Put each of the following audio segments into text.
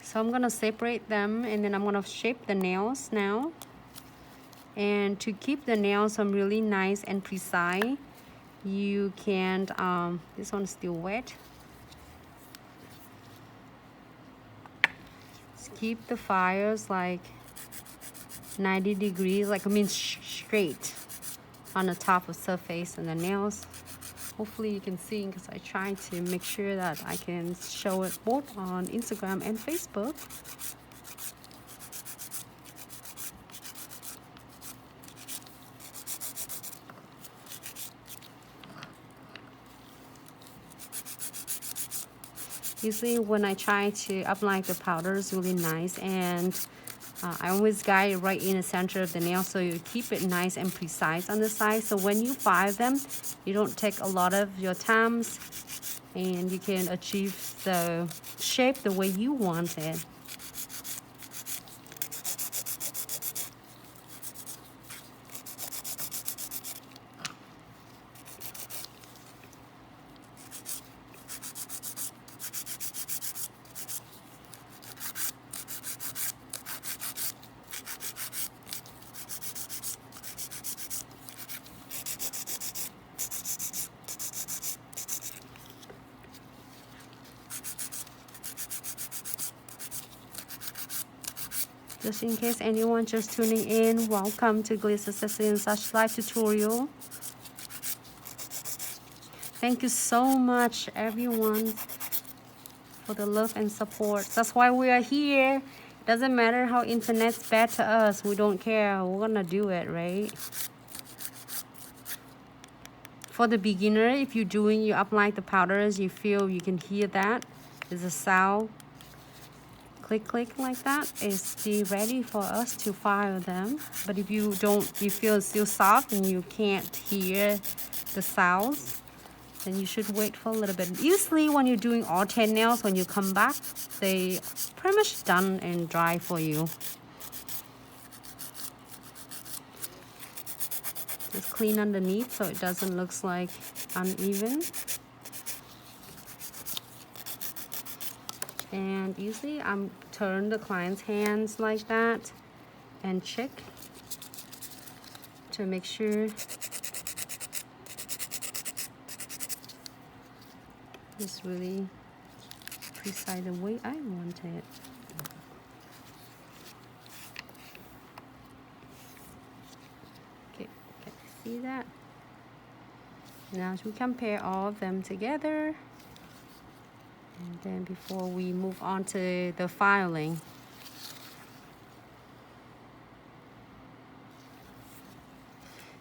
So I'm gonna separate them, and then I'm gonna shape the nails now. And to keep the nails really nice and precise, you can, this one's still wet. Just keep the fires like 90 degrees, like I mean straight on the top of surface and the nails. Hopefully you can see, because I try to make sure that I can show it both on Instagram and Facebook. Usually when I try to apply the powder, it's really nice, and I always guide it right in the center of the nail, so you keep it nice and precise on the side. So when you file them, you don't take a lot of your times, and you can achieve the shape the way you want it. Just in case anyone just tuning in, welcome to Glitz Accessories and Such live tutorial. Thank you so much, everyone, for the love and support. That's why we are here. Doesn't matter how internet's bad to us, we don't care. We're gonna do it, right? For the beginner, if you're doing, you apply the powders, you feel you can hear that. There's a sound. Click, click like that. Is still ready for us to file them. But if you don't, you feel it's still soft and you can't hear the sounds, then you should wait for a little bit. Usually when you're doing all 10 nails, when you come back, they pretty much done and dry for you. Just clean underneath so it doesn't look like uneven. And usually I'm turn the client's hands like that and check to make sure it's really precise the way I want it. Okay, can you see that? Now we compare all of them together. And then before we move on to the filing.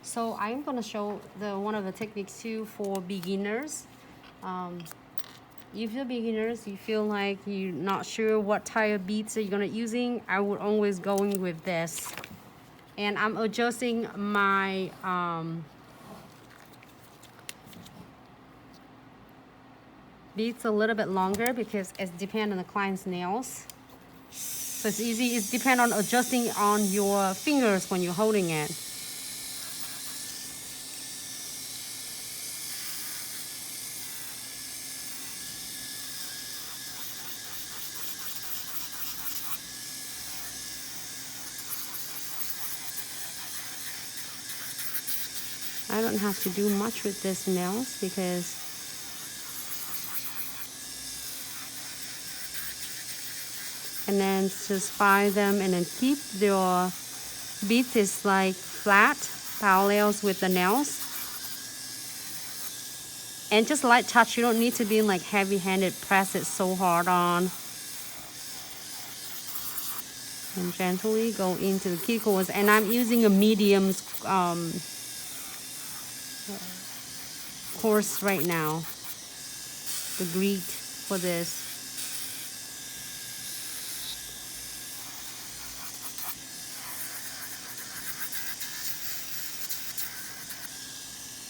So I'm going to show one of the techniques too for beginners. If you're beginners, you feel like you're not sure what type of beads that you're going to using, I would always going with this. And I'm adjusting my beads a little bit longer because it depends on the client's nails. So it's easy, it depends on adjusting on your fingers when you're holding it. I don't have to do much with this nails because and then just file them and then keep your beads is like flat parallels with the nails, and just light touch. You don't need to be like heavy-handed press it so hard on, and gently go into the cuticles. And I'm using a medium coarse right now, the grit for this.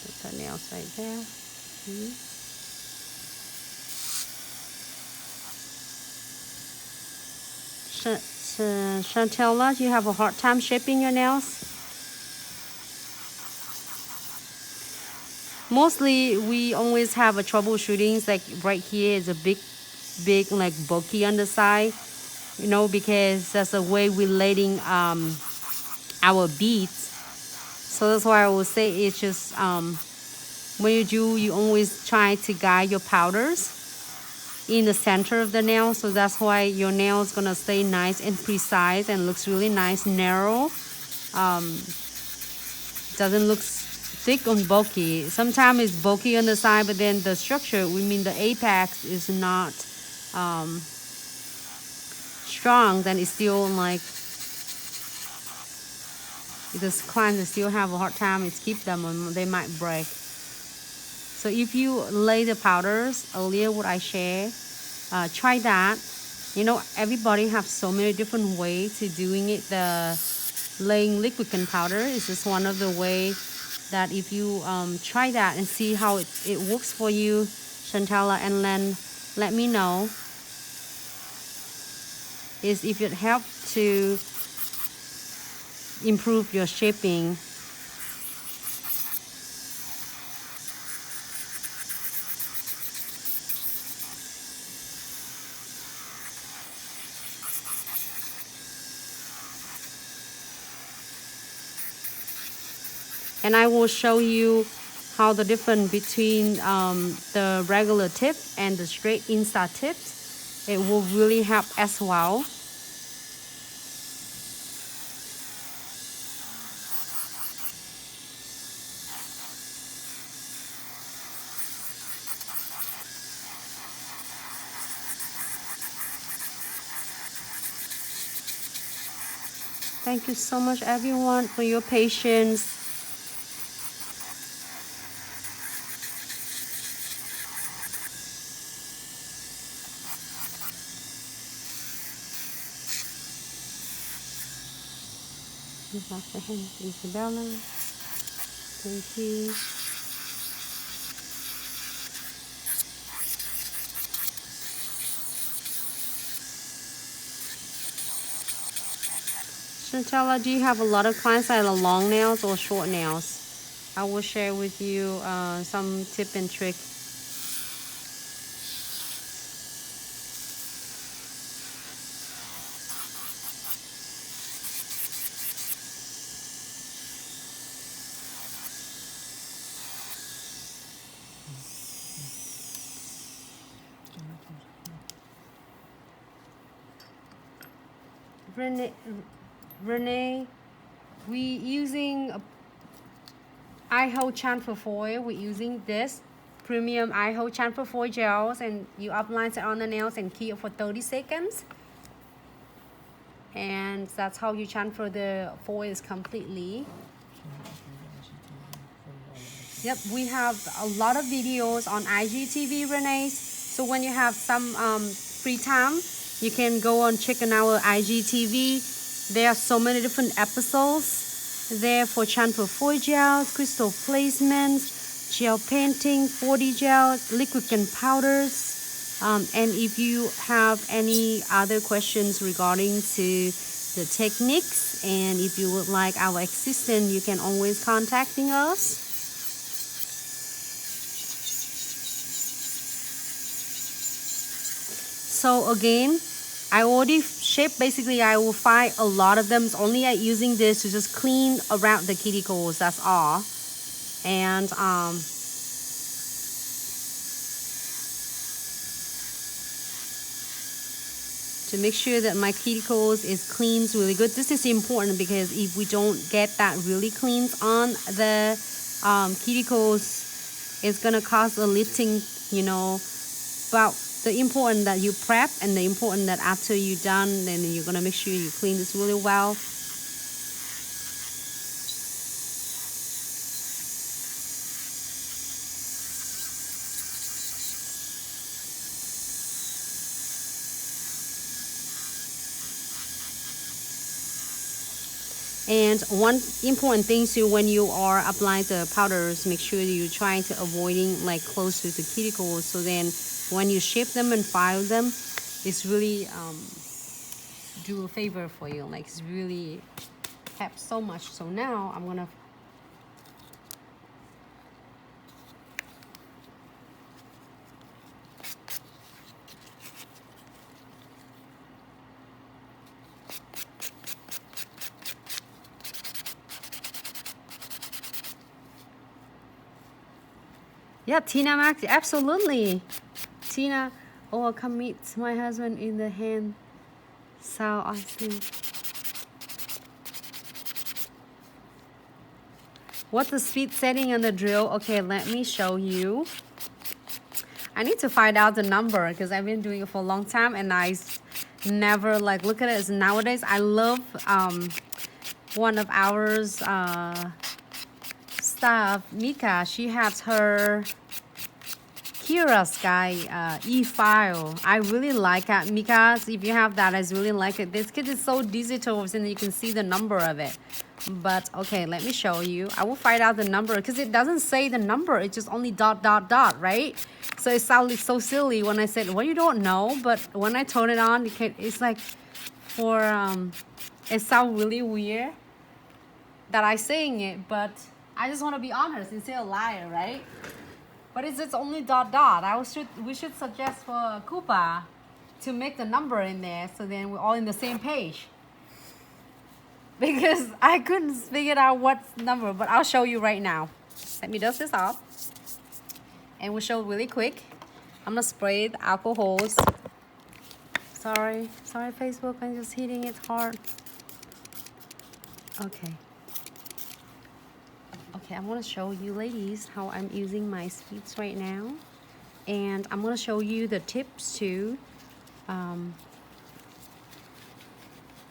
Put the nails right there. Chantella, you have a hard time shaping your nails? Mostly we always have a troubleshooting, like right here is a big like bulky on the side. you know, because that's the way we're laying our beads. So that's why I would say it's just when you do, you always try to guide your powders in the center of the nail, so that's why your nail is gonna stay nice and precise and looks really nice, narrow. Doesn't look thick and bulky. Sometimes it's bulky on the side, but then the structure, we mean the apex, is not strong. Then it's still like this clients still have a hard time. It's keep them, and they might break. So if you lay the powders earlier, what I share, try that. You know, everybody have so many different ways to doing it. The laying liquid and powder is just one of the way that if you try that and see how it works for you, Chantella, and then let me know is if it helps to improve your shaping. And I will show you how the difference between the regular tip and the straight Insta tips, it will really help as well. Thank you so much, everyone, for your patience. Isabella, thank you. Chantella, do you have a lot of clients that are long nails or short nails? I will share with you some tip and trick. Renee, we using iHo transfer foil. We're using this premium iHo transfer foil gels, and you apply it on the nails and keep it for 30 seconds. And that's how you transfer the foils completely. Yep, we have a lot of videos on IGTV, Renee. So when you have some free time, you can go on checking our IGTV. There are so many different episodes there for transfer foil gels, crystal placements, gel painting, 4D gels, liquid and powders. And if you have any other questions regarding to the techniques, and if you would like our assistance, you can always contacting us. So again, I already shaped, basically I will find a lot of them. It's only using this to just clean around the cuticles, that's all. And to make sure that my cuticles is cleaned really good. This is important because if we don't get that really cleaned on the cuticles, it's gonna cause a lifting, you know. But the important that you prep, and the important that after you're done, then you're gonna make sure you clean this really well. And one important thing too, when you are applying the powders, make sure that you're trying to avoiding like close to the cuticles, so then when you shape them and file them, it's really do a favor for you. Like it's really helps so much. So now I'm gonna Yeah, Tina Max, absolutely. Tina, oh, come meet my husband in the hand. So awesome. What's the speed setting on the drill? Okay, let me show you. I need to find out the number because I've been doing it for a long time and I never like look at it. As nowadays I love one of ours staff, Mika. She has her Kira Sky e-file. I really like it, Mika. If you have that, I really like it. This kit is so digital and you can see the number of it. But okay, let me show you. I will find out the number because it doesn't say the number. It's just only dot dot dot, right? So it sounded so silly when I said, well, you don't know. But when I turn it on, it's like for it sounds really weird that I saying it, but I just want to be honest and say a liar, right? But it's just only dot dot. We should suggest for Koopa to make the number in there so then we're all in the same page. Because I couldn't figure out what number, but I'll show you right now. Let me dust this off. And we'll show really quick. I'm gonna spray the alcohols. Sorry Facebook, I'm just hitting it hard. Okay, I'm gonna show you ladies how I'm using my speeds right now. And I'm gonna show you the tips too.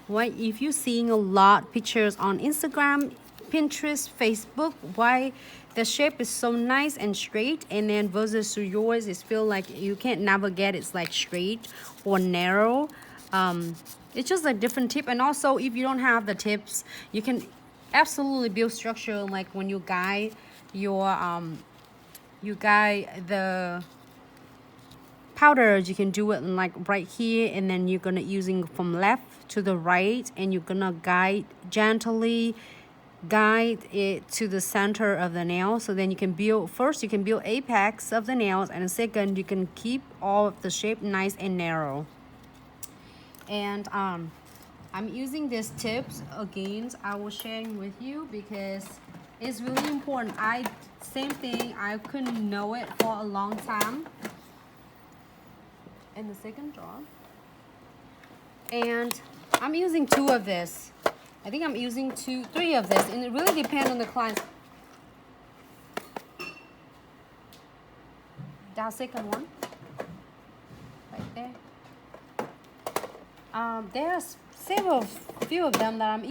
Why, if you're seeing a lot pictures on Instagram, Pinterest, Facebook, why the shape is so nice and straight, and then versus to yours is feel like you can't navigate, it's like straight or narrow. It's just a different tip. And also if you don't have the tips, you can absolutely build structure like when you guide your the powders. You can do it like right here, and then you're gonna using from left to the right, and you're gonna gently guide it to the center of the nail. So then you can build, first you can build apex of the nails, and second you can keep all of the shape nice and narrow. And I'm using these tips again. I was sharing with you because it's really important. Same thing, I couldn't know it for a long time. In the second drawer, and I'm using 2 of this. I think I'm using 3 of this, and it really depends on the client. That second one right there. There's few of them that I'm